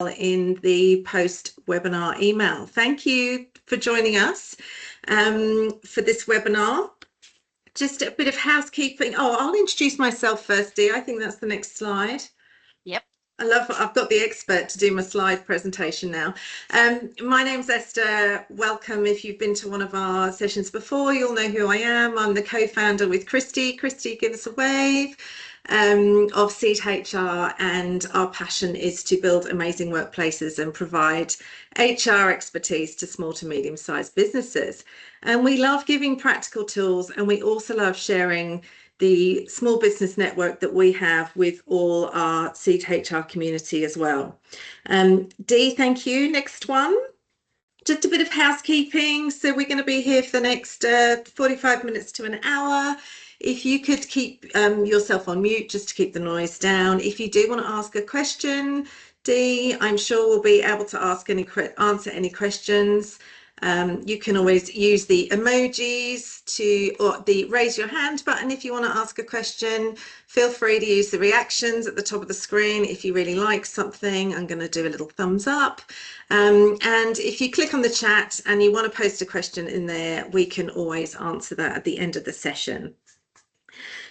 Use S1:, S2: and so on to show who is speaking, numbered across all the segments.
S1: in the post-webinar email. Thank you for joining us for this webinar. Just a bit of housekeeping. Oh, I'll introduce myself first, Dee. I think that's the next slide.
S2: Yep.
S1: I've got the expert to do my slide presentation now. My name's Esther. Welcome. If you've been to one of our sessions before, you'll know who I am. I'm the co-founder with Christy. Christy, give us a wave. Of Seed HR, and our passion is to build amazing workplaces and provide HR expertise to small to medium-sized businesses. And we love giving practical tools, and we also love sharing the small business network that we have with all our Seed HR community as well. Dee, thank you. Next one. Just a bit of housekeeping. So we're going to be here for the next 45 minutes to an hour. If you could keep yourself on mute just to keep the noise down. If you do want to ask a question, Dee, I'm sure we'll be able to answer any questions. You can always use the emojis or the raise your hand button if you want to ask a question. Feel free to use the reactions at the top of the screen. If you really like something, I'm going to do a little thumbs up. And if you click on the chat and you want to post a question in there, we can always answer that at the end of the session.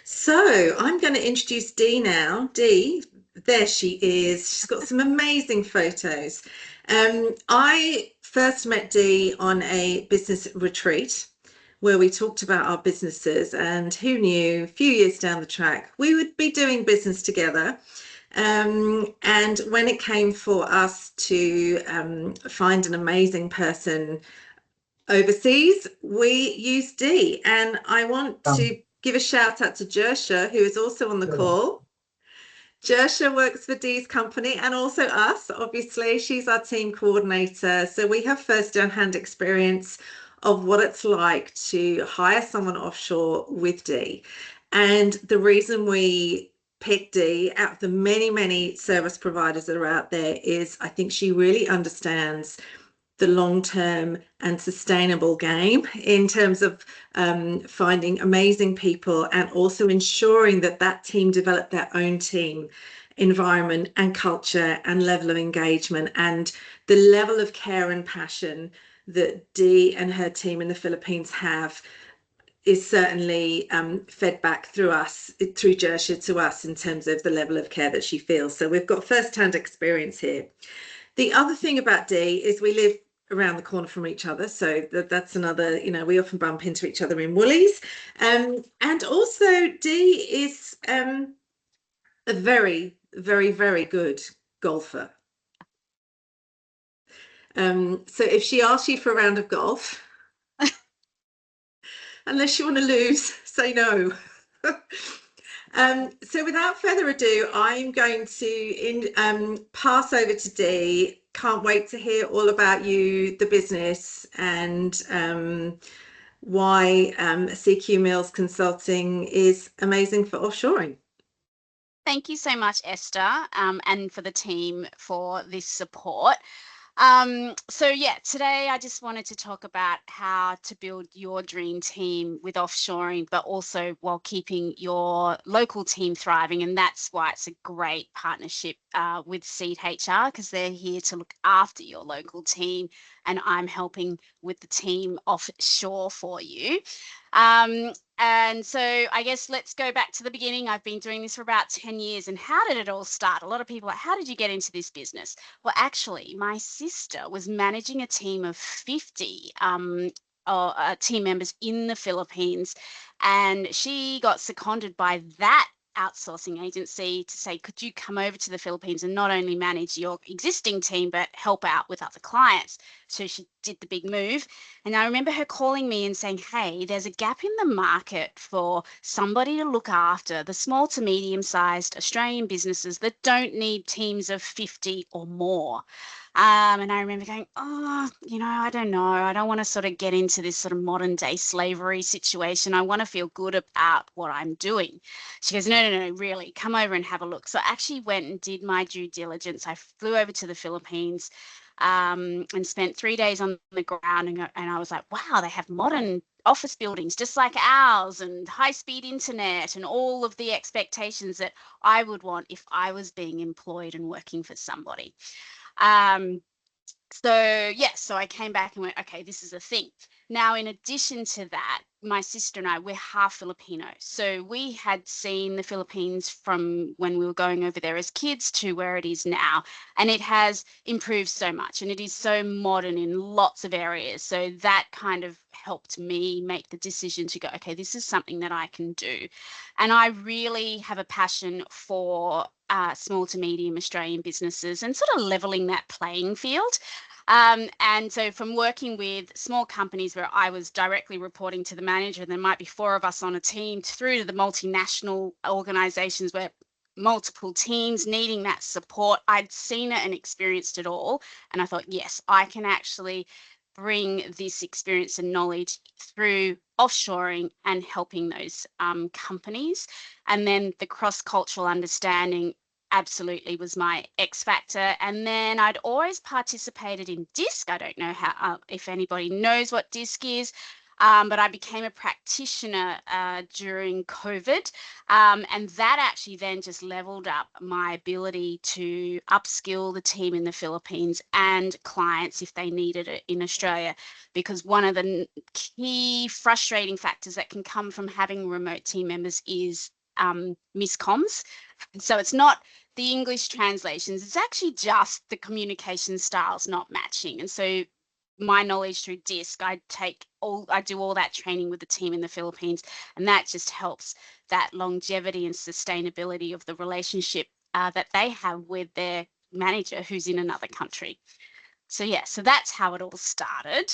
S1: So I'm going to introduce Dee now. Dee, there she is. She's got some amazing photos. I first met Dee on a business retreat where we talked about our businesses, and who knew, a few years down the track, we would be doing business together. And when it came for us to find an amazing person overseas, we used Dee. And I want to give a shout out to Jersha, who is also on the call. Jersha works for Dee's company and also us, obviously. She's our team coordinator. So we have first-hand experience of what it's like to hire someone offshore with Dee. And the reason we picked Dee out of the many, many service providers that are out there is I think she really understands the long-term and sustainable game in terms of finding amazing people and also ensuring that that team develop their own team environment and culture and level of engagement, and the level of care and passion that Dee and her team in the Philippines have is certainly fed back through Jersha to us in terms of the level of care that she feels. So we've got first-hand experience here. The other thing about Dee is we live around the corner from each other, so that's another, we often bump into each other in Woolies. And also Dee is a very, very, very good golfer. So if she asks you for a round of golf, unless you want to lose, say no. So without further ado, I'm going to pass over to Dee. Can't wait to hear all about you, the business, and why CQ Mills Consulting is amazing for offshoring.
S2: Thank you so much, Esther, and for the team for this support. So yeah, today I just wanted to talk about how to build your dream team with offshoring, but also while keeping your local team thriving. And that's why it's a great partnership with Seed HR, because they're here to look after your local team, and I'm helping with the team offshore for you. And so I guess let's go back to the beginning. I've been doing this for about 10 years. And how did it all start? A lot of people are like, how did you get into this business? Well, actually, my sister was managing a team of 50 team members in the Philippines. And she got seconded by that outsourcing agency to say, could you come over to the Philippines and not only manage your existing team, but help out with other clients? So she did the big move. And I remember her calling me and saying, hey, there's a gap in the market for somebody to look after the small to medium-sized Australian businesses that don't need teams of 50 or more. And I remember going, I don't know. I don't want to sort of get into this sort of modern day slavery situation. I want to feel good about what I'm doing. She goes, no, really, come over and have a look. So I actually went and did my due diligence. I flew over to the Philippines and spent 3 days on the ground. And I was like, wow, they have modern office buildings just like ours, and high-speed internet, and all of the expectations that I would want if I was being employed and working for somebody. So I came back and went, okay, this is a thing. Now, in addition to that, my sister and I, we're half Filipino. So we had seen the Philippines from when we were going over there as kids to where it is now. And it has improved so much and it is so modern in lots of areas. So that kind of helped me make the decision to go, okay, this is something that I can do. And I really have a passion for small to medium Australian businesses and sort of leveling that playing field. And so from working with small companies where I was directly reporting to the manager, there might be 4 of us on a team, through to the multinational organizations where multiple teams needing that support. I'd seen it and experienced it all. And I thought, yes, I can actually bring this experience and knowledge through offshoring and helping those companies. And then the cross-cultural understanding absolutely was my X factor. And then I'd always participated in DISC. I don't know how if anybody knows what DISC is, but I became a practitioner during COVID. And that actually then just leveled up my ability to upskill the team in the Philippines and clients if they needed it in Australia. Because one of the key frustrating factors that can come from having remote team members is miscoms. So it's not the English translations, it's actually just the communication styles not matching. And so my knowledge through DISC, I do all that training with the team in the Philippines, and that just helps that longevity and sustainability of the relationship that they have with their manager who's in another country. So yeah, so that's how it all started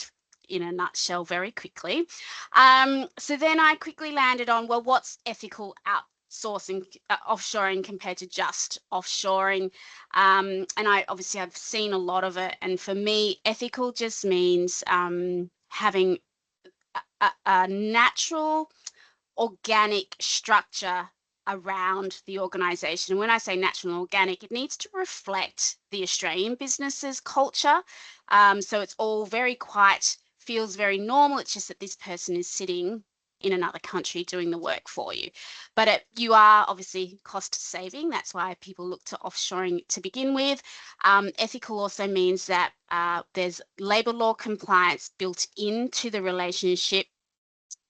S2: in a nutshell very quickly. So then I quickly landed on, well, what's ethical outsourcing, offshoring compared to just offshoring? And I've seen a lot of it. And for me, ethical just means having a natural organic structure around the organization. When I say natural and organic, it needs to reflect the Australian business's culture. So it's all very quiet, feels very normal. It's just that this person is sitting in another country doing the work for you. But you are obviously cost saving. That's why people look to offshoring to begin with. Ethical also means that there's labor law compliance built into the relationship.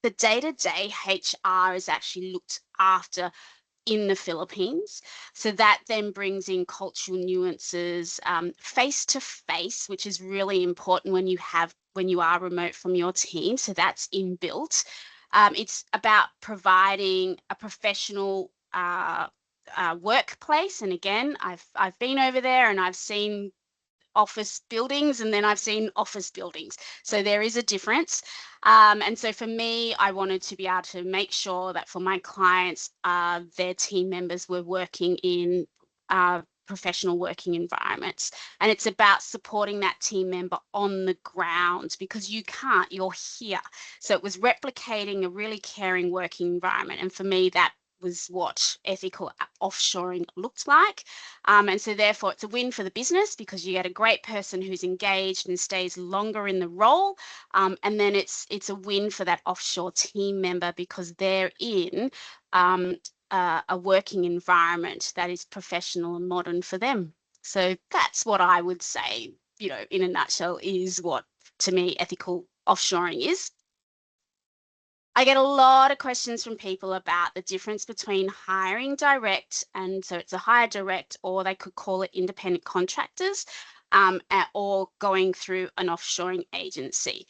S2: The day-to-day HR is actually looked after in the Philippines. So that then brings in cultural nuances, face to face, which is really important when you are remote from your team. So that's inbuilt. It's about providing a professional workplace. And again, I've been over there and I've seen office buildings and then I've seen office buildings. So there is a difference. And so for me, I wanted to be able to make sure that for my clients, their team members were working in professional working environments. And it's about supporting that team member on the ground because you're here. So it was replicating a really caring working environment. And for me, that was what ethical offshoring looked like. And so therefore it's a win for the business because you get a great person who's engaged and stays longer in the role. And then it's a win for that offshore team member because they're in a working environment that is professional and modern for them. So that's what I would say, in a nutshell, is what to me ethical offshoring is. I get a lot of questions from people about the difference between hiring direct, and so it's a hire direct, or they could call it independent contractors, or going through an offshoring agency.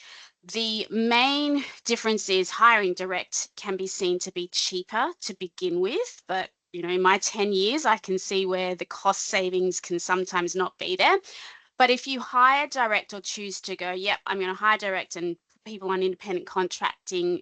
S2: The main difference is hiring direct can be seen to be cheaper to begin with, but in my 10 years, I can see where the cost savings can sometimes not be there. But if you hire direct or choose to go, yep, I'm going to hire direct and people on independent contracting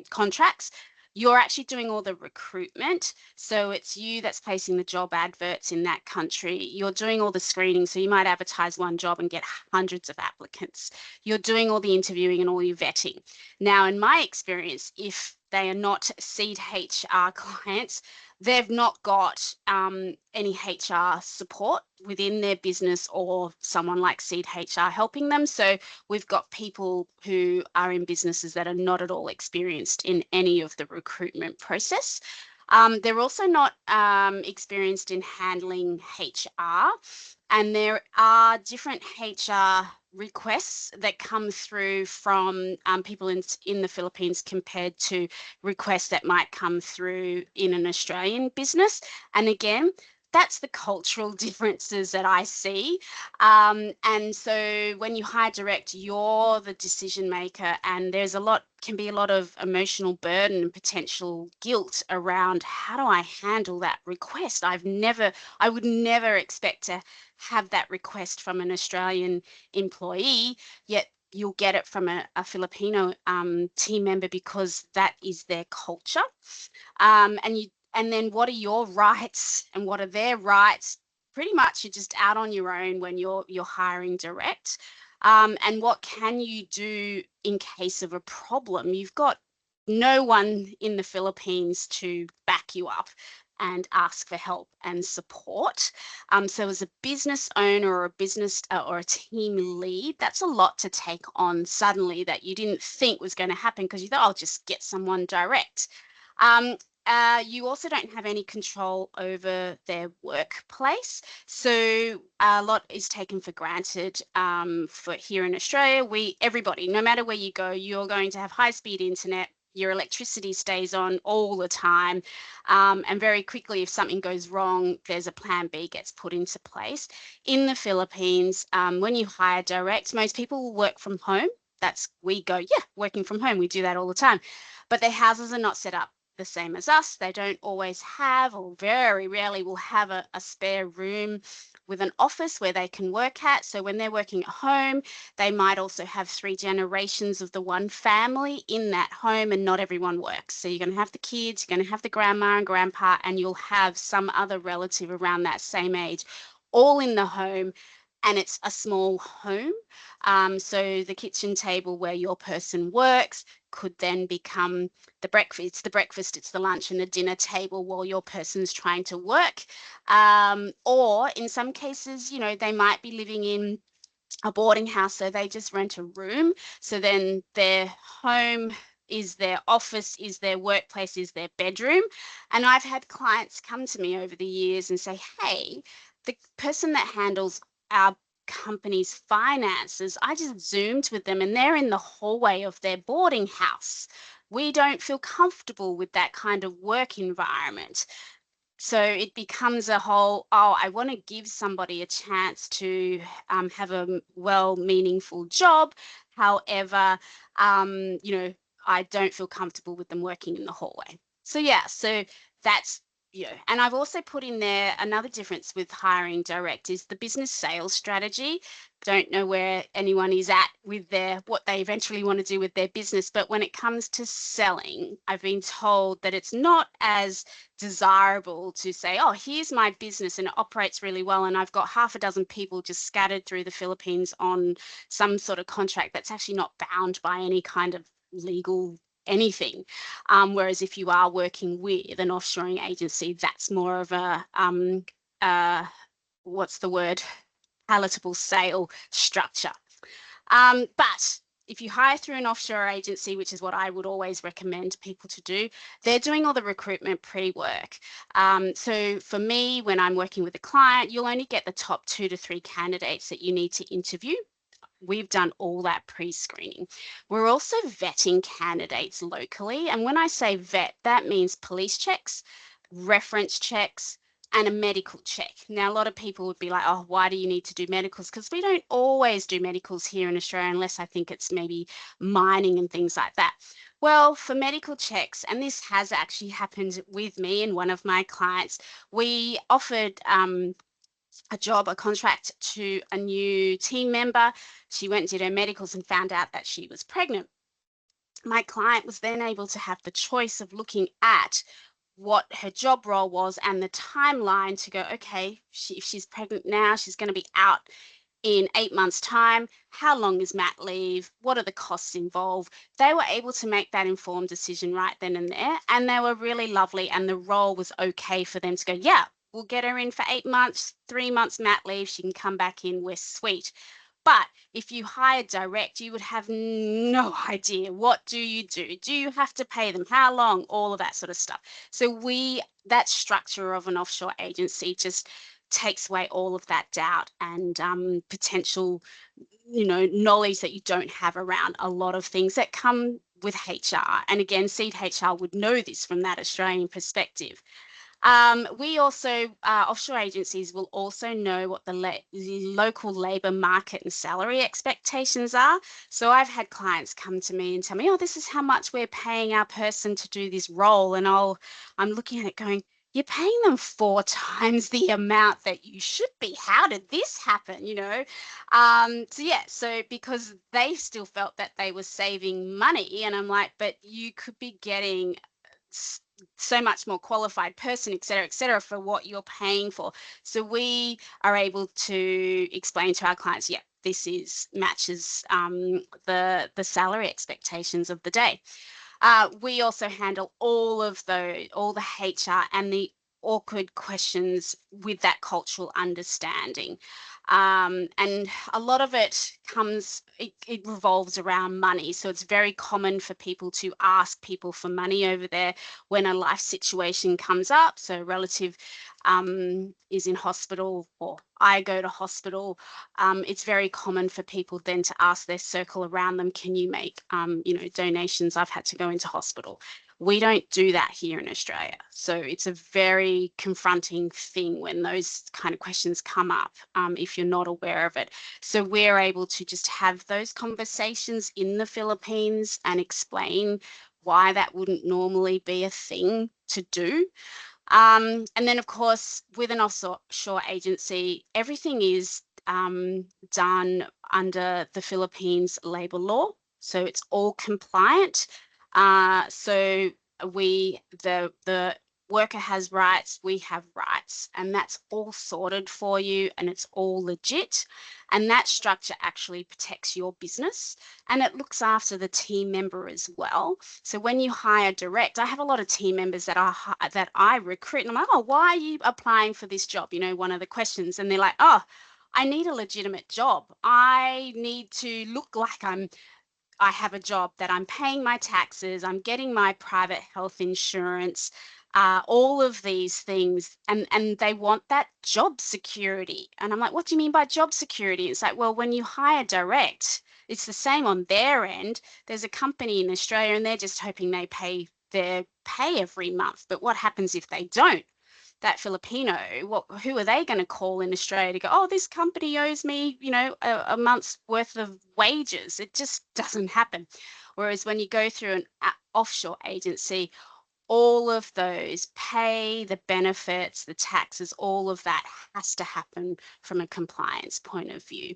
S2: contracts, you're actually doing all the recruitment. So it's you that's placing the job adverts in that country. You're doing all the screening. So you might advertise one job and get hundreds of applicants. You're doing all the interviewing and all your vetting. Now, in my experience, if they are not Seed HR clients, they've not got any HR support within their business or someone like Seed HR helping them. So we've got people who are in businesses that are not at all experienced in any of the recruitment process. They're also not experienced in handling HR, and there are different HR requests that come through from people in the Philippines compared to requests that might come through in an Australian business. And again, that's the cultural differences that I see. And so when you hire direct, you're the decision maker, and can be a lot of emotional burden and potential guilt around how do I handle that request? I would never expect to have that request from an Australian employee, yet you'll get it from a Filipino team member because that is their culture. And then what are your rights and what are their rights? Pretty much you're just out on your own when you're hiring direct. And what can you do in case of a problem? You've got no one in the Philippines to back you up and ask for help and support. So as a business owner or a business or a team lead, that's a lot to take on suddenly that you didn't think was going to happen because you thought, I'll just get someone direct. You also don't have any control over their workplace. So a lot is taken for granted for here in Australia. Everybody, no matter where you go, you're going to have high-speed internet. Your electricity stays on all the time. And very quickly, if something goes wrong, there's a plan B gets put into place. In the Philippines, when you hire direct, most people will work from home. We go, yeah, working from home. We do that all the time. But their houses are not set up the same as us. They don't always have, or very rarely will have a spare room with an office where they can work at. So when they're working at home, they might also have 3 generations of the one family in that home, and not everyone works. So you're going to have the kids, you're going to have the grandma and grandpa, and you'll have some other relative around that same age, all in the home. And it's a small home. So the kitchen table where your person works could then become the breakfast, it's the lunch and the dinner table while your person's trying to work. Or in some cases, they might be living in a boarding house, so they just rent a room. So then their home is their office, is their workplace, is their bedroom. And I've had clients come to me over the years and say, hey, the person that handles our company's finances, I just Zoomed with them and they're in the hallway of their boarding house. We don't feel comfortable with that kind of work environment. So it becomes a whole, I want to give somebody a chance to have a meaningful job. However, I don't feel comfortable with them working in the hallway. So yeah, so that's, and I've also put in there another difference with hiring direct is the business sales strategy. Don't know where anyone is at with what they eventually want to do with their business, but when it comes to selling, I've been told that it's not as desirable to say, oh, here's my business and it operates really well, and I've got half a dozen people just scattered through the Philippines on some sort of contract that's actually not bound by any kind of legal anything. Whereas if you are working with an offshoring agency, that's more of a what's the word? Palatable sale structure. But if you hire through an offshore agency, which is what I would always recommend people to do, they're doing all the recruitment pre-work. So for me, when I'm working with a client, you'll only get the top 2 to 3 candidates that you need to interview. We've done all that pre-screening. We're also vetting candidates locally. And when I say vet, that means police checks, reference checks, and a medical check. Now, a lot of people would be like, oh, why do you need to do medicals? Because we don't always do medicals here in Australia, unless I think it's maybe mining and things like that. Well, for medical checks, and this has actually happened with me and one of my clients, we offered a contract to a new team member. She went and did her medicals and found out that she was pregnant. My client was then able to have the choice of looking at what her job role was and the timeline to go, okay, if she's pregnant now, she's going to be out in 8 months' time. How long is mat leave? What are the costs involved? They were able to make that informed decision right then and there, and they were really lovely, and the role was okay for them to go, yeah, we'll get her in for 8 months, 3 months mat leave. She can come back in. We're sweet. But if you hire direct, you would have no idea. What do you do? Do you have to pay them? How long? All of that sort of stuff. So that structure of an offshore agency just takes away all of that doubt and potential, knowledge that you don't have around a lot of things that come with HR. And again, Seed HR would know this from that Australian perspective. We also, offshore agencies will also know what the local labour market and salary expectations are. So I've had clients come to me and tell me, oh, this is how much we're paying our person to do this role. And I'm looking at it going, you're paying them 4 times the amount that you should be. How did this happen? So because they still felt that they were saving money, and I'm like, but you could be getting so much more qualified person, et cetera, for what you're paying for. So we are able to explain to our clients, yeah, this matches the salary expectations of the day. We also handle all the HR and the awkward questions with that cultural understanding. And a lot of it revolves around money. So it's very common for people to ask people for money over there when a life situation comes up. So a relative is in hospital, or I go to hospital. It's very common for people then to ask their circle around them, can you make donations? I've had to go into hospital. We don't do that here in Australia. So it's a very confronting thing when those kind of questions come up, if you're not aware of it. So we're able to just have those conversations in the Philippines and explain why that wouldn't normally be a thing to do. And then, of course, with an offshore agency, everything is done under the Philippines labor law. So it's all compliant. So the worker has rights, we have rights, and that's all sorted for you, and it's all legit. And that structure actually protects your business, and it looks after the team member as well. So when you hire direct, I have a lot of team members that I recruit, and I'm like, oh, why are you applying for this job? One of the questions, and they're like, oh, I need a legitimate job. I need to look like I have a job, that I'm paying my taxes, I'm getting my private health insurance, all of these things, and they want that job security. And I'm like, what do you mean by job security? It's like, well, when you hire direct, it's the same on their end. There's a company in Australia and they're just hoping they pay their pay every month. But what happens if they don't? That Filipino, who are they going to call in Australia to go, oh, this company owes me, a month's worth of wages? It just doesn't happen. Whereas when you go through an offshore agency, all of those pay, the benefits, the taxes, all of that has to happen from a compliance point of view.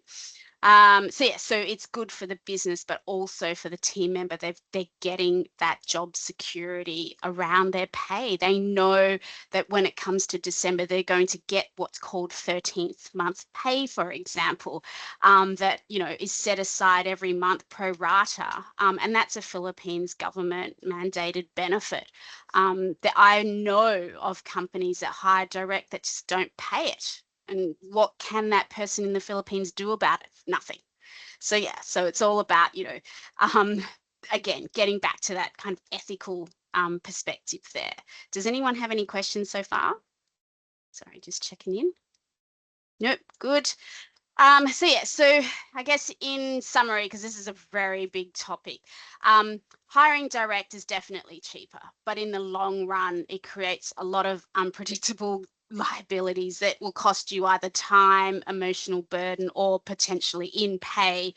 S2: So it's good for the business, but also for the team member. They're getting that job security around their pay. They know that when it comes to December, they're going to get what's called 13th month pay, for example, that is set aside every month pro rata, and that's a Philippines government mandated benefit. That I know of companies that hire direct that just don't pay it. And what can that person in the Philippines do about it? Nothing. So so it's all about, again, getting back to that kind of ethical perspective there. Does anyone have any questions so far? Sorry, just checking in. Nope, good. So I guess in summary, because this is a very big topic, hiring direct is definitely cheaper, but in the long run, it creates a lot of unpredictable liabilities that will cost you either time, emotional burden, or potentially in pay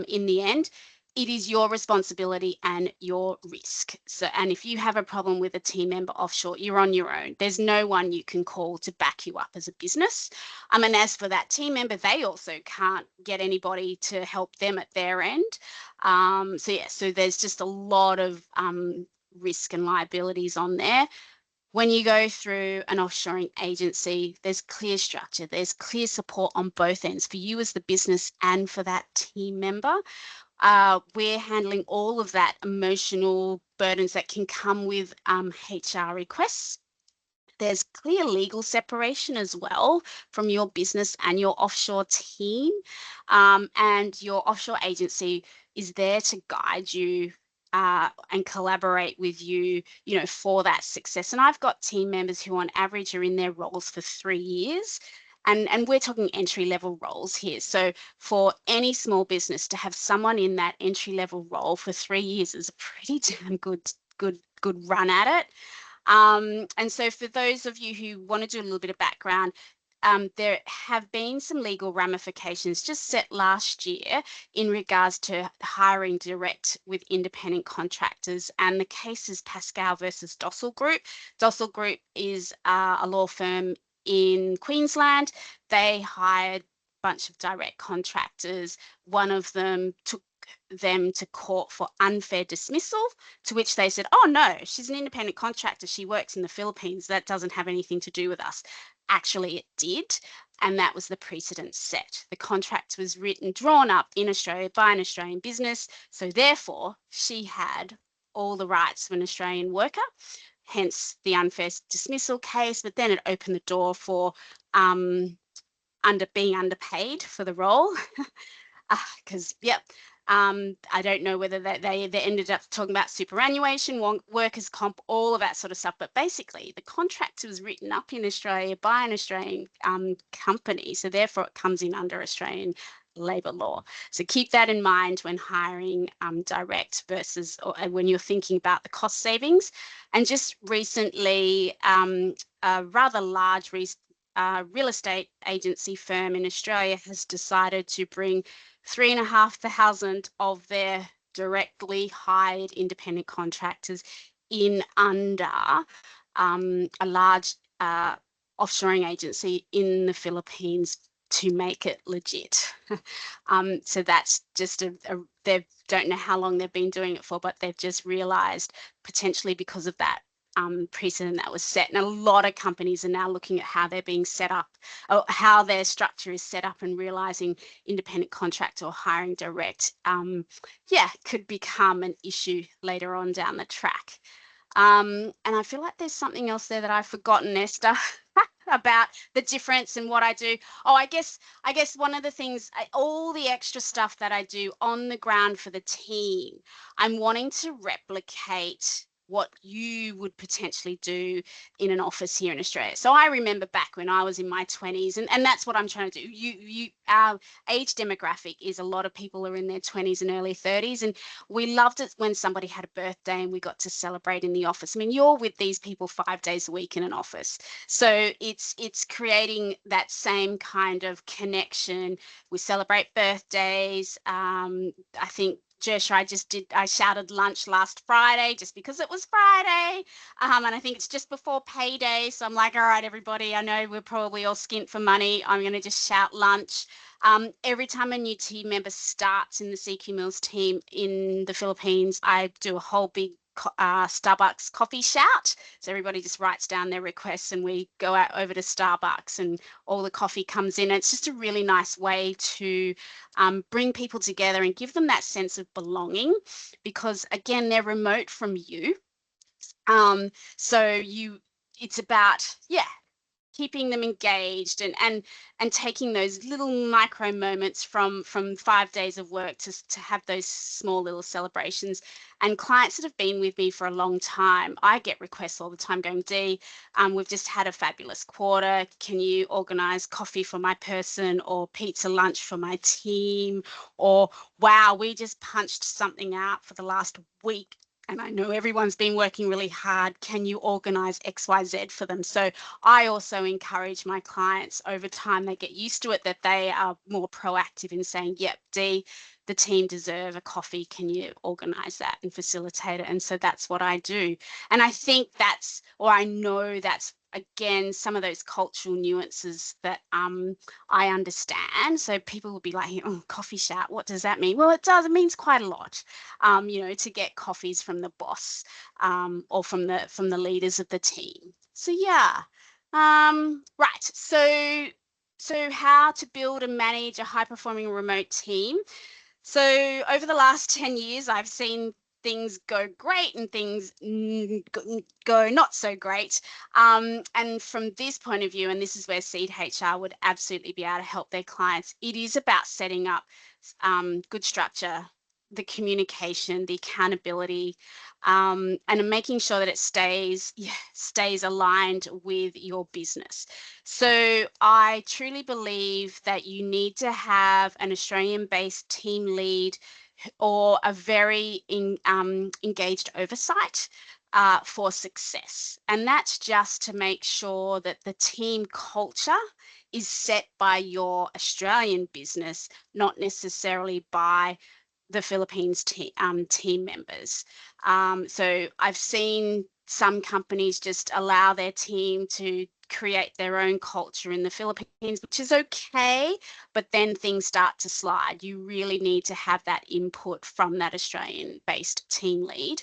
S2: in the end. It is your responsibility and your risk. So, and if you have a problem with a team member offshore, you're on your own. There's no one you can call to back you up as a business. And as for that team member, they also can't get anybody to help them at their end. So there's just a lot of risk and liabilities on there. When you go through an offshoring agency, there's clear structure, there's clear support on both ends for you as the business and for that team member. We're handling all of that emotional burdens that can come with HR requests. There's clear legal separation as well from your business and your offshore team. And your offshore agency is there to guide you and collaborate with you, for that success. And I've got team members who on average are in their roles for 3 years. And we're talking entry level roles here. So for any small business to have someone in that entry level role for 3 years is a pretty damn good run at it. And so for those of you who want to do a little bit of background, there have been some legal ramifications just set last year in regards to hiring direct with independent contractors. And the case is Pascal versus Dossel Group. Dossel Group is a law firm in Queensland. They hired a bunch of direct contractors. One of them took them to court for unfair dismissal, to which they said, oh no, she's an independent contractor, she works in the Philippines, that doesn't have anything to do with us. Actually it did, and that was the precedent set. The contract was drawn up in Australia by an Australian business, so therefore she had all the rights of an Australian worker, hence the unfair dismissal case. But then it opened the door for being underpaid for the role. Because I don't know whether they ended up talking about superannuation, workers' comp, all of that sort of stuff. But basically, the contract was written up in Australia by an Australian company, so therefore it comes in under Australian labour law. So keep that in mind when hiring direct versus when you're thinking about the cost savings. And just recently, a rather large real estate agency firm in Australia has decided to bring 3,500 of their directly hired independent contractors in under a large offshoring agency in the Philippines to make it legit. So that's just they don't know how long they've been doing it for, but they've just realized potentially because of that precedent that was set. And a lot of companies are now looking at how they're being set up, or how their structure is set up, and realizing independent contract or hiring direct, could become an issue later on down the track. And I feel like there's something else there that I've forgotten, Esther, about the difference and what I do. Oh, I guess one of the things, all the extra stuff that I do on the ground for the team, I'm wanting to replicate what you would potentially do in an office here in Australia. So I remember back when I was in my 20s, and that's what I'm trying to do. Our age demographic is a lot of people are in their 20s and early 30s, and we loved it when somebody had a birthday and we got to celebrate in the office. I mean, you're with these people 5 days a week in an office, so it's creating that same kind of connection. We celebrate birthdays. I think I shouted lunch last Friday just because it was Friday. And I think it's just before payday. So I'm like, all right, everybody, I know we're probably all skint for money. I'm going to just shout lunch. Every time a new team member starts in the CQ Mills team in the Philippines, I do a whole big Starbucks coffee shout. So everybody just writes down their requests and we go out over to Starbucks and all the coffee comes in. It's just a really nice way to bring people together and give them that sense of belonging, because again, they're remote from you. So it's about, keeping them engaged and taking those little micro moments from 5 days of work to have those small little celebrations. And clients that have been with me for a long time, I get requests all the time going, Dee, we've just had a fabulous quarter. Can you organize coffee for my person, or pizza lunch for my team? Or, wow, we just punched something out for the last week and I know everyone's been working really hard. Can you organize XYZ for them? So I also encourage my clients over time, they get used to it, that they are more proactive in saying, yep, Dee, the team deserve a coffee. Can you organize that and facilitate it? And so that's what I do. And I think I know that's, again, some of those cultural nuances that I understand. So people will be like, oh, coffee shout, what does that mean? Well, it means quite a lot, to get coffees from the boss or from the leaders of the team. So yeah, right. So how to build and manage a high-performing remote team. So over the last 10 years, I've seen things go great and things go not so great. And from this point of view, and this is where Seed HR would absolutely be able to help their clients, it is about setting up good structure, the communication, the accountability, and making sure that it stays aligned with your business. So I truly believe that you need to have an Australian-based team lead or a very engaged oversight for success. And that's just to make sure that the team culture is set by your Australian business, not necessarily by the Philippines team members. So I've seen some companies just allow their team to create their own culture in the Philippines, which is okay, but then things start to slide. You really need to have that input from that Australian-based team lead.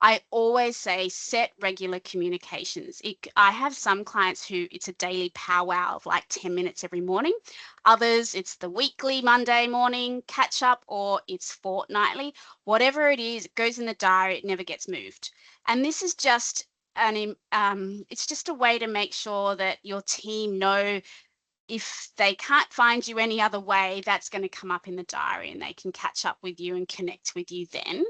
S2: I always say set regular communications. I have some clients who it's a daily powwow of like 10 minutes every morning. Others, it's the weekly Monday morning catch up, or it's fortnightly. Whatever it is, it goes in the diary, it never gets moved. And this is just it's just a way to make sure that your team know if they can't find you any other way, that's going to come up in the diary and they can catch up with you and connect with you then.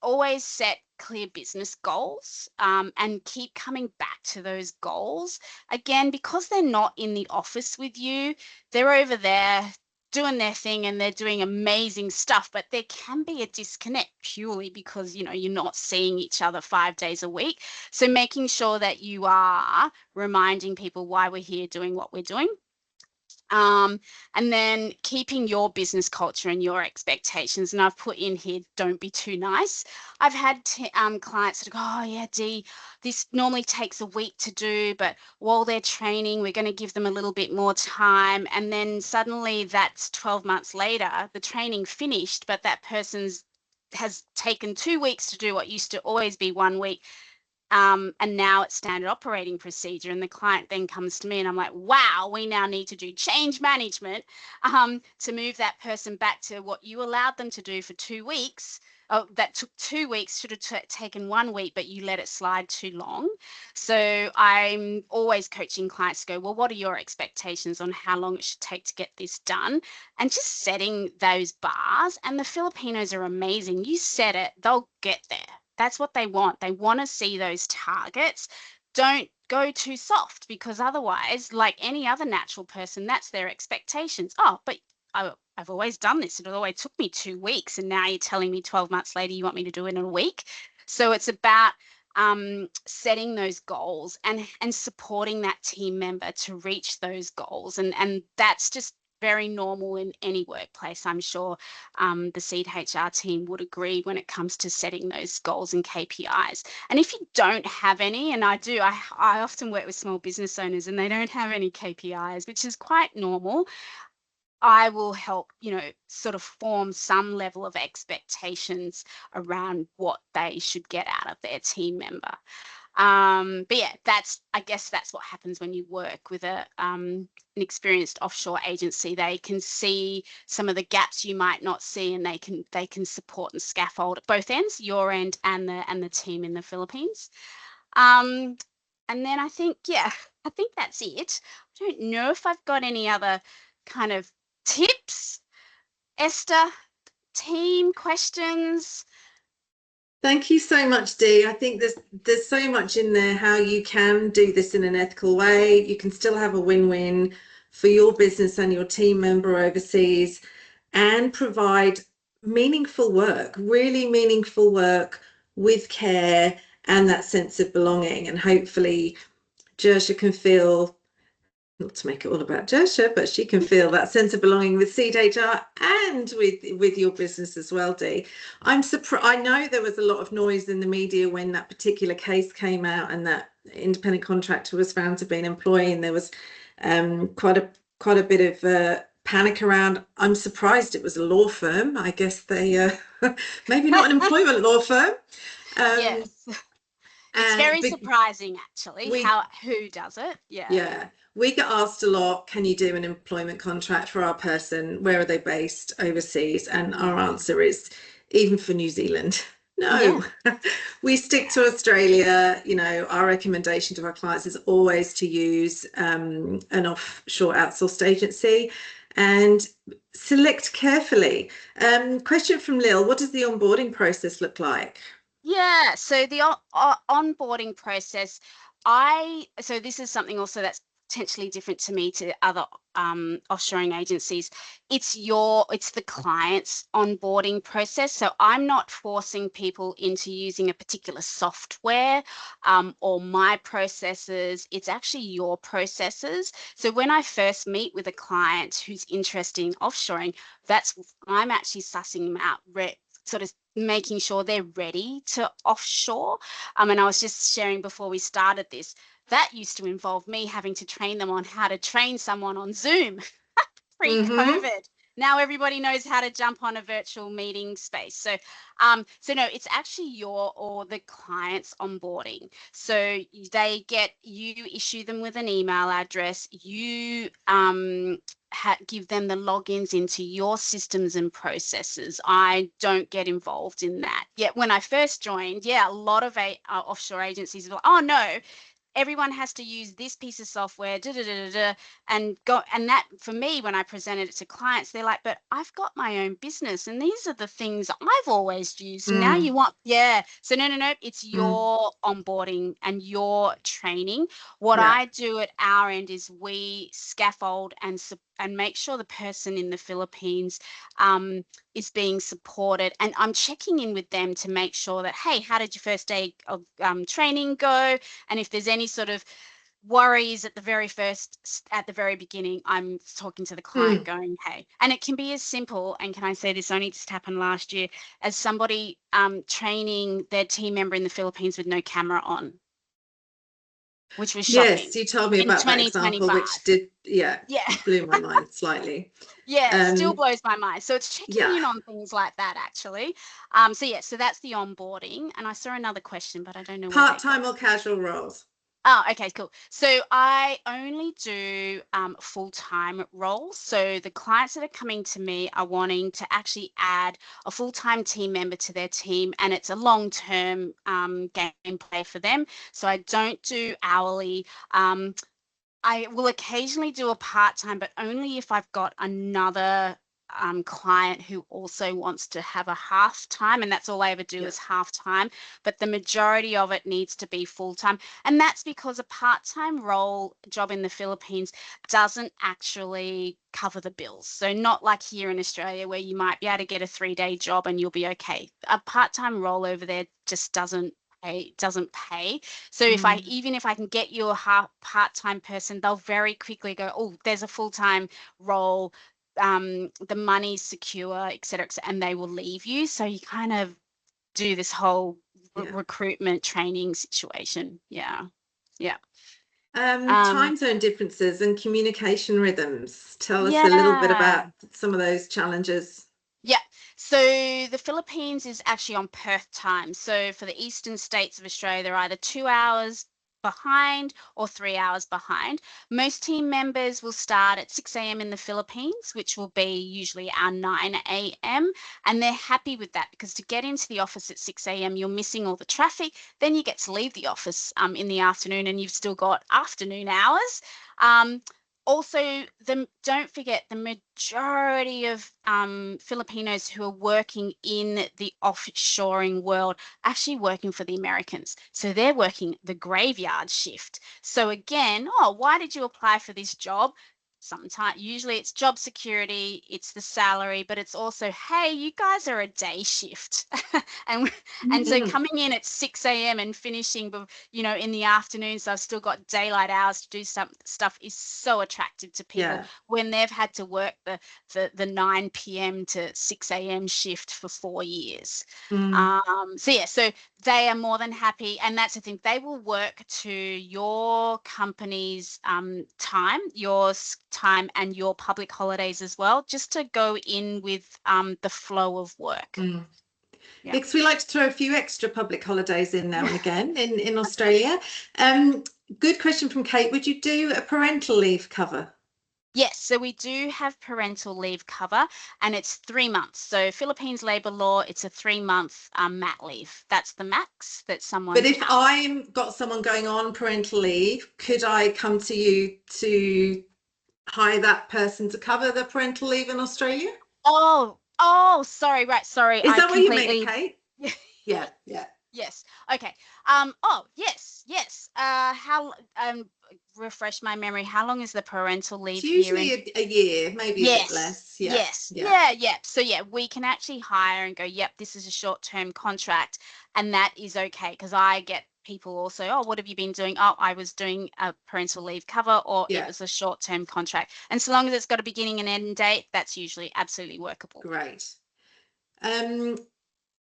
S2: Always set clear business goals and keep coming back to those goals. Again, because they're not in the office with you, they're over there doing their thing and they're doing amazing stuff, but there can be a disconnect purely because you're not seeing each other 5 days a week. So making sure that you are reminding people why we're here doing what we're doing. And then keeping your business culture and your expectations. And I've put in here, don't be too nice. I've had clients that go, oh yeah, Dee, this normally takes a week to do, but while they're training, we're going to give them a little bit more time. And then suddenly that's 12 months later, the training finished, but that person's has taken 2 weeks to do what used to always be 1 week. And now it's standard operating procedure. And the client then comes to me and I'm like, wow, we now need to do change management to move that person back to what you allowed them to do for 2 weeks. Oh, that took 2 weeks, should have taken 1 week, but you let it slide too long. So I'm always coaching clients to go, well, what are your expectations on how long it should take to get this done? And just setting those bars. And the Filipinos are amazing. You set it, they'll get there. That's what they want. They want to see those targets. Don't go too soft, because otherwise, like any other natural person, that's their expectations. Oh, but I've always done this. It always took me 2 weeks, and now you're telling me 12 months later you want me to do it in a week. So it's about setting those goals and supporting that team member to reach those goals. And that's just very normal in any workplace. I'm sure the Seed HR team would agree when it comes to setting those goals and KPIs. And if you don't have any, and I do, I often work with small business owners and they don't have any KPIs, which is quite normal. I will help, sort of form some level of expectations around what they should get out of their team member. But yeah, I guess that's what happens when you work with an experienced offshore agency. They can see some of the gaps you might not see, and they can support and scaffold at both ends, your end and the team in the Philippines. And then I think that's it. I don't know if I've got any other kind of tips. Esther, team questions?
S1: Thank you so much, Dee. I think there's so much in there how you can do this in an ethical way. You can still have a win-win for your business and your team member overseas, and provide meaningful work, really meaningful work with care and that sense of belonging. And hopefully Jersha can feel, not to make it all about Jersha, but she can feel that sense of belonging with Seed HR and with your business as well, Dee. I'm surprised. I know there was a lot of noise in the media when that particular case came out and that independent contractor was found to be an employee, and there was quite a bit of panic around. I'm surprised it was a law firm. I guess they maybe not an employment law firm.
S2: Yes. It's very surprising, actually, who does it.
S1: Yeah, we get asked a lot, can you do an employment contract for our person? Where are they based? Overseas? And our answer is even for New Zealand.
S2: Yeah.
S1: No, we stick to Australia. You know, our recommendation to our clients is always to use an offshore outsourced agency and select carefully. Question from Lil, what does the onboarding process look like?
S2: Yeah, so the onboarding process, so this is something also that's potentially different to me to other offshoring agencies. It's the client's onboarding process. So I'm not forcing people into using a particular software or my processes. It's actually your processes. So when I first meet with a client who's interested in offshoring, I'm actually sussing them out, sort of making sure they're ready to offshore. And I was just sharing before we started this, that used to involve me having to train them on how to train someone on Zoom
S1: Mm-hmm.
S2: pre-COVID. Now everybody knows how to jump on a virtual meeting space. So no, it's actually your or the client's onboarding. So you issue them with an email address. You give them the logins into your systems and processes. I don't get involved in that. Yet when I first joined, yeah, a lot of offshore agencies were like, oh no, everyone has to use this piece of software, and that for me, when I presented it to clients, they're like, but I've got my own business and these are the things I've always used. Now
S1: Mm,
S2: you want, yeah. So no, it's
S1: mm,
S2: your onboarding and your training. What
S1: yeah.
S2: I do at our end is we scaffold and make sure the person in the Philippines is being supported, and I'm checking in with them to make sure that, hey, how did your first day of training go? And if there's any sort of worries at the very beginning, I'm talking to the client
S1: Mm.
S2: going, hey, and it can be as simple, and can I say this only just happened last year, as somebody training their team member in the Philippines with no camera on, which was
S1: Yes,
S2: shocking
S1: you told me
S2: in
S1: about that example,
S2: 2025.
S1: which did, yeah,
S2: Yeah.
S1: blew my mind slightly.
S2: Yeah, it still
S1: Um,
S2: blows my mind. So it's checking
S1: yeah,
S2: in on things like that, actually. So yeah, so that's the onboarding. And I saw another question, but I don't know where they go.
S1: part-time or casual roles.
S2: Oh, okay, cool. So I only do full-time roles. So the clients that are coming to me are wanting to actually add a full-time team member to their team, and it's a long-term gameplay for them. So I don't do hourly. I will occasionally do a part-time, but only if I've got another client who also wants to have a half time, and that's all I ever do
S1: Yeah.
S2: is half time. But the majority of it needs to be full time, and that's because a part-time role job in the Philippines doesn't actually cover the bills. So not like here in Australia where you might be able to get a 3-day job and you'll be okay. A part-time role over there just doesn't pay. So
S1: Mm,
S2: even if I can get you a half part-time person, they'll very quickly go, oh, there's a full-time role, the money's secure, et cetera, and they will leave you. So you kind of do this whole
S1: yeah.
S2: recruitment training situation. Yeah. Yeah. Um,
S1: Time zone differences and communication rhythms. Tell us a little bit
S2: yeah.
S1: about some of those challenges.
S2: Yeah. So the Philippines is actually on Perth time. So for the eastern states of Australia, they're either 2 hours behind or 3 hours behind. Most team members will start at 6 a.m. in the Philippines, which will be usually our 9 a.m. And they're happy with that because to get into the office at 6 a.m., you're missing all the traffic. Then you get to leave the office in the afternoon and you've still got afternoon hours. Um, Also, don't forget the majority of Filipinos who are working in the offshoring world actually working for the Americans. So they're working the graveyard shift. So again, oh, why did you apply for this job? Sometimes, usually it's job security, it's the salary, but it's also, hey, you guys are a day shift. and and so
S1: Mm,
S2: coming in at 6 a.m. and finishing, in the afternoon, so I've still got daylight hours to do some stuff is so attractive to people
S1: yeah.
S2: when they've had to work the 9 p.m. to 6 a.m. shift for 4 years.
S1: Mm,
S2: So yeah, so they are more than happy, and that's the thing. They will work to your company's time, and your public holidays as well, just to go in with the flow of work.
S1: mm.
S2: Yeah.
S1: Because we like to throw a few extra public holidays in now and again in Australia. Um, Good question from Kate. Would you do a parental leave cover?
S2: Yes, so we do have parental leave cover, and it's 3 months. So Philippines labor law, it's a 3 month mat leave. That's the max that someone
S1: But if
S2: can.
S1: I'm got someone going on parental leave, could I come to you to hire that person to cover the parental leave in Australia?
S2: Oh, sorry, right, sorry,
S1: Is
S2: I
S1: that what you mean,
S2: completely.
S1: Kate? Yeah, yeah.
S2: Yes. Okay. Oh, yes, yes. Refresh my memory. How long is the parental
S1: It's
S2: leave here in?
S1: usually a year, maybe a bit
S2: Yes,
S1: less. Yeah,
S2: yes,
S1: yeah.
S2: yeah, yeah. So yeah, we can actually hire and go, yep, this is a short-term contract, and that is okay because I get people also, oh, what have you been doing? Oh, I was doing a parental leave cover, or it
S1: Yeah,
S2: was a short-term contract. And so long as it's got a beginning and end date, that's usually absolutely workable.
S1: great. Um,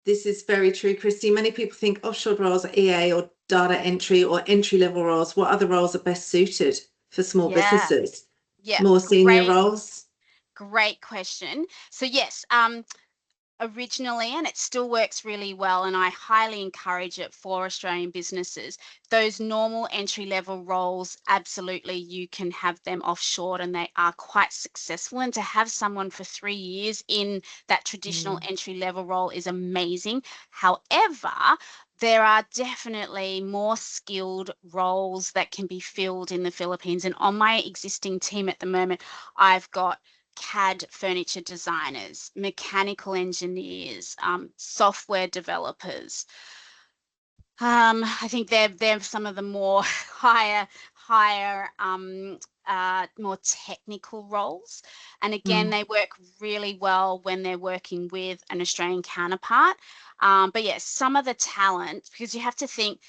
S1: this is very true, Christy. Many people think offshore roles are EA or data entry or entry level roles. What other roles are best suited for small
S2: Yeah,
S1: businesses?
S2: yeah,
S1: More senior
S2: great,
S1: roles?
S2: great question. So yes, originally, and it still works really well, and I highly encourage it for Australian businesses. Those normal entry level roles, absolutely, you can have them offshored and they are quite successful. And to have someone for 3 years in that traditional
S1: Mm,
S2: entry level role is amazing. However, there are definitely more skilled roles that can be filled in the Philippines. And on my existing team at the moment, I've got CAD furniture designers, mechanical engineers, software developers. I think they're some of the more higher more technical roles. And again,
S1: mm,
S2: they work really well when they're working with an Australian counterpart. But yes, some of the talent, because you have to think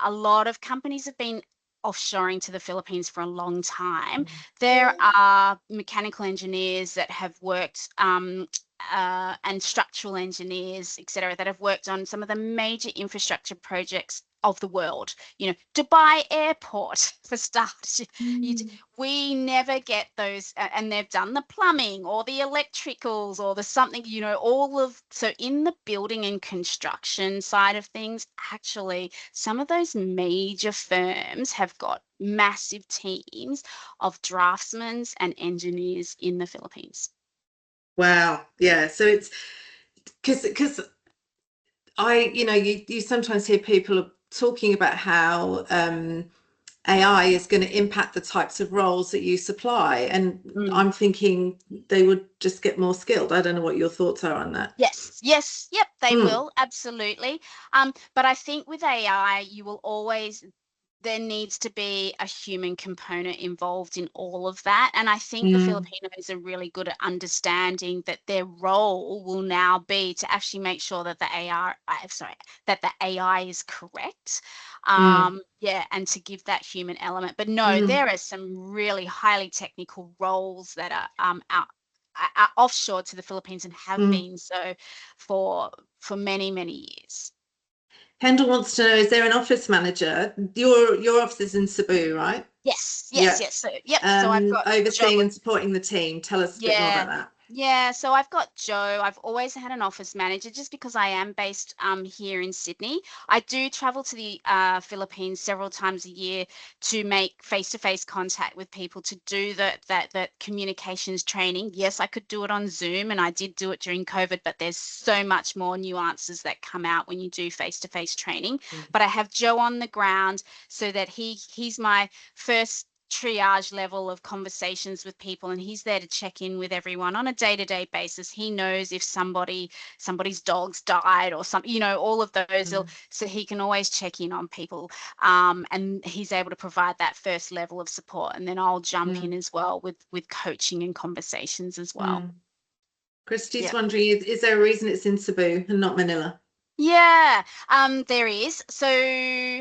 S2: a lot of companies have been offshoring to the Philippines for a long time.
S1: mm,
S2: There are mechanical engineers that have worked and structural engineers, etc., that have worked on some of the major infrastructure projects of the world. You know, Dubai Airport for starters.
S1: mm.
S2: We never get those, and they've done the plumbing or the electricals or the something. You know, all of so in the building and construction side of things, actually, some of those major firms have got massive teams of draftsmen and engineers in the Philippines.
S1: Wow. Yeah. So it's because you sometimes hear people talking about how AI is going to impact the types of roles that you supply. And
S2: Mm.
S1: I'm thinking they would just get more skilled. I don't know what your thoughts are on that.
S2: Yes, yes, yep, they
S1: Mm,
S2: will, absolutely. But I think with AI, you will always, there needs to be a human component involved in all of that. And I think the
S1: mm,
S2: Filipinos are really good at understanding that their role will now be to actually make sure that the AI, sorry, that the AI is correct.
S1: mm,
S2: Yeah, and to give that human element. But no,
S1: mm,
S2: there are some really highly technical roles that are out offshore to the Philippines and have
S1: mm.
S2: been so for many, many years.
S1: Kendall wants to know, is there an office manager? Your office is in Cebu, right?
S2: Yes, yes,
S1: Yeah.
S2: yes. So, yep. So I've got Joe.
S1: Overseeing and supporting the team. Tell us a bit more about
S2: Yeah.
S1: that.
S2: Yeah, so I've got Joe. I've always had an office manager just because I am based here in Sydney. I do travel to the Philippines several times a year to make face-to-face contact with people to do that communications training. Yes, I could do it on Zoom and I did do it during COVID, but there's so much more nuances that come out when you do face-to-face training.
S1: Mm,
S2: But I have Joe on the ground so that he's my first triage level of conversations with people, and he's there to check in with everyone on a day-to-day basis. He knows if somebody's dog's died or something, all of those,
S1: mm,
S2: so he can always check in on people, and he's able to provide that first level of support, and then I'll jump
S1: mm,
S2: in as well with coaching and conversations as well.
S1: mm. Christy's
S2: Yeah.
S1: wondering, is there a reason it's in Cebu and not Manila?
S2: Yeah, there is. So,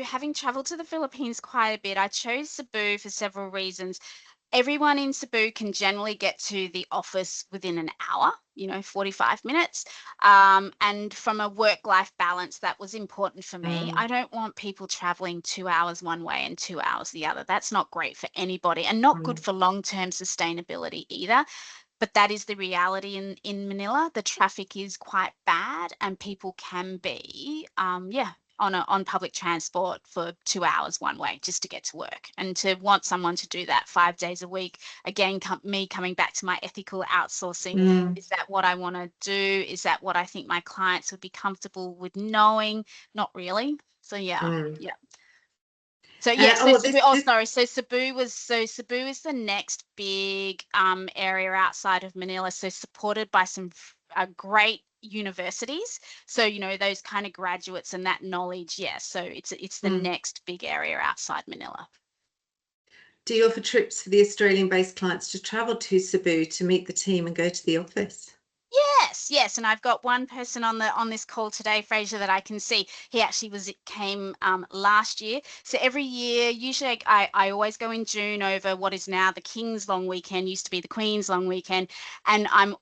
S2: having traveled to the Philippines quite a bit, I chose Cebu for several reasons. Everyone in Cebu can generally get to the office within an hour, 45 minutes. And from a work-life balance, that was important for me.
S1: Mm,
S2: I don't want people traveling 2 hours one way and 2 hours the other. That's not great for anybody and not good
S1: mm,
S2: for long-term sustainability either. But that is the reality in Manila. The traffic is quite bad and people can be, yeah, on public transport for 2 hours one way just to get to work. And to want someone to do that 5 days a week, again, me coming back to my ethical outsourcing, is that what I want to do? Is that what I think my clients would be comfortable with knowing? Not really. So yeah. So yes, so Cebu, so Cebu is the next big area outside of Manila. So supported by some great universities. So those kind of graduates and that knowledge. Yes. So it's the next big area outside Manila.
S1: Do you offer trips for the Australian-based clients to travel to Cebu to meet the team and go to the office?
S2: Yes, and I've got one person on this call today, Fraser, that I can see. He actually came last year. So every year, usually I always go in June over what is now the King's Long Weekend, used to be the Queen's Long Weekend, and I'm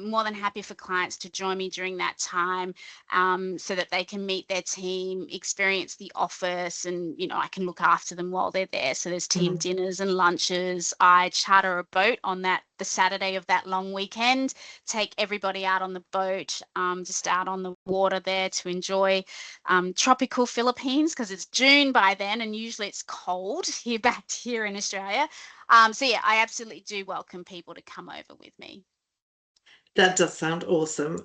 S2: more than happy for clients to join me during that time, so that they can meet their team, experience the office, and I can look after them while they're there. So there's team dinners and lunches. I charter a boat on the Saturday of that long weekend, take everybody out on the boat, just out on the water there to enjoy tropical Philippines, because it's June by then and usually it's cold back here in Australia. So yeah, I absolutely do welcome people to come over with me.
S1: That does sound awesome.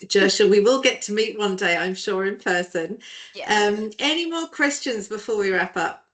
S1: Jersha, we will get to meet one day, I'm sure, in person.
S2: Yes.
S1: Any more questions before we wrap up?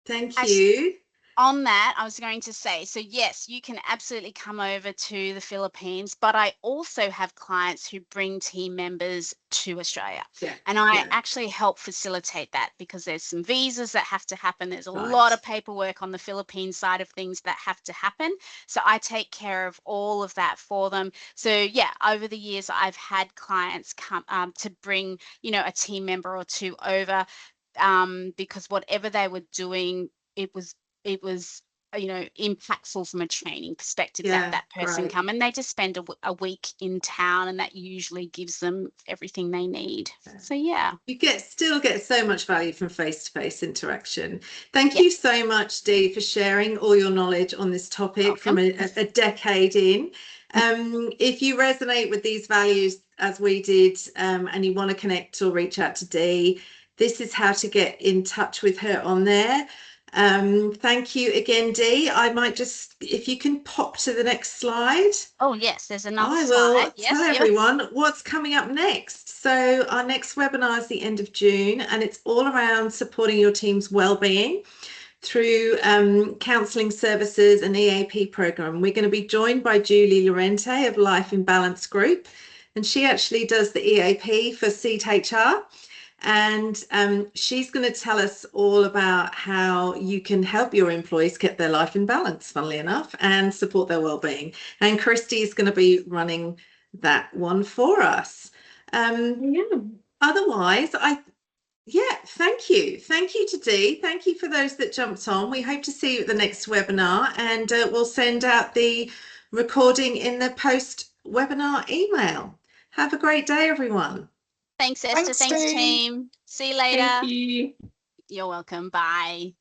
S1: Thank you.
S2: On that, I was going to say, so yes, you can absolutely come over to the Philippines, but I also have clients who bring team members to Australia. And I actually help facilitate that, because there's some visas that have to happen. There's a lot of paperwork on the Philippine side of things that have to happen. So I take care of all of that for them. So yeah, over the years, I've had clients come to bring, a team member or two over, because whatever they were doing, it was impactful from a training perspective, that person come, and they just spend a week in town, and that usually gives them everything they need. So yeah,
S1: you still get so much value from face-to-face interaction. Thank you so much, Dee, for sharing all your knowledge on this topic from a decade in. If you resonate with these values as we did, and you want to connect or reach out to Dee, this is how to get in touch with her on there. Thank you again, Dee. I might just, if you can pop to the next slide.
S2: Oh yes, there's another
S1: slide.
S2: I
S1: will tell everyone what's coming up next. So our next webinar is the end of June, and it's all around supporting your team's well-being through counselling services and EAP program. We're going to be joined by Julie Lorente of Life in Balance Group, and she actually does the EAP for Seat HR. And she's going to tell us all about how you can help your employees get their life in balance, funnily enough, and support their well-being. And Christy is going to be running that one for us. Otherwise, thank you. Thank you to Dee. Thank you for those that jumped on. We hope to see you at the next webinar, and we'll send out the recording in the post-webinar email. Have a great day, everyone.
S2: Thanks, Esther. Thanks, team. See you later.
S3: Thank you.
S2: You're welcome. Bye.